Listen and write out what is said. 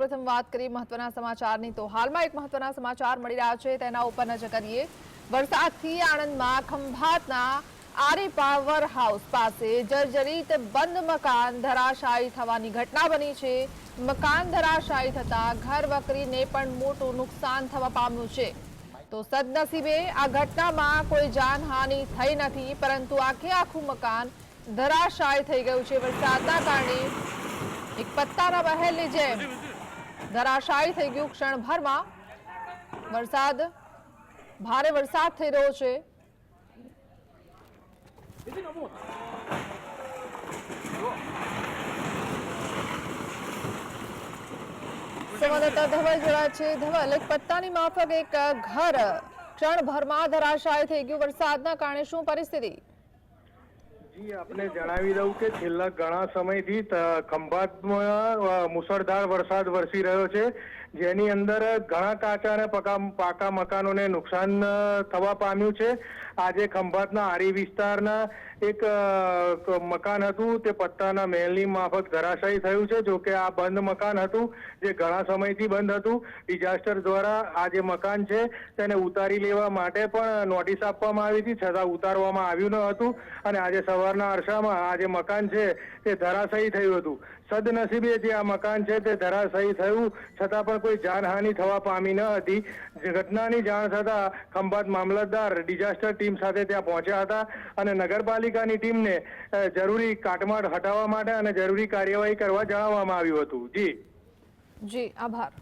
સૌપ્રથમ વાત કરીએ મહત્વના સમાચારની તો હાલમાં એક મહત્વના સમાચાર મળી રહ્યા છે તેના ઉપર નજર કરીએ। વરસાદથી આણંદમાં ખંભાતના આરે પાવર હાઉસ પાસે જર્જરિત બંધ મકાન ધરાશાયી થવાની ઘટના બની છે। મકાન ધરાશાયી થતા ઘર વકરીને પણ મોટું નુકસાન થવા પામ્યું છે। તો સદનસીબે આ ઘટનામાં કોઈ જાનહાનિ થઈ નથી, પરંતુ આખું મકાન ધરાશાયી થઈ ગયું છે। વરસાદના કારણે એક પત્તાના મહેલની જેમ ધરાશાયી થઈ ગયું। ક્ષણભરમાં ભારે વરસાદ થઈ રહ્યો છે। સંવાદદાતા ધવલ જોડાયા છે। ધવલ, એક પત્તાની માફક એક ઘર ક્ષણભરમાં ધરાશાયી થઈ ગયું। વરસાદના કારણે શું પરિસ્થિતિ? જી, આપને જણાવી દઉં કે છેલ્લા ઘણા સમયથી ખંભાતમાં મુસળધાર વરસાદ વરસી રહ્યો છે, જેની અંદર ઘણા કાચા અને પાકા મકાનોને નુકસાન થવા પામ્યું છે। આજે ખંભાતના આરી વિસ્તારના એક મકાન હતું તે પત્તાના મહેલની માફક ધરાશાયી થયું છે। જો કે આ બંધ મકાન હતું, જે ઘણા સમયથી બંધ હતું। ડિઝાસ્ટર દ્વારા આ જે મકાન છે તેને ઉતારી લેવા માટે પણ નોટિસ આપવામાં આવી હતી, છતાં ઉતારવામાં આવ્યું ન હતું અને આજે સવારના અરસામાં આ જે મકાન છે તે ધરાશાયી થયું હતું। સદનસીબે જે આ મકાન છે તે ધરાશાયી થયું છતાં પણ કોઈ જાનહાનિ થવા પામી ન હતી। ઘટનાની જાણ થતાં ખંભાત મામલતદાર ડિઝાસ્ટર ટીમ સાથે ત્યાં પહોંચ્યા હતા અને નગરપાલિકાની ટીમને જરૂરી કાટમાળ હટાવવા માટે અને જરૂરી કાર્યવાહી કરવા જણાવવામાં આવ્યું હતું। જી, આભાર।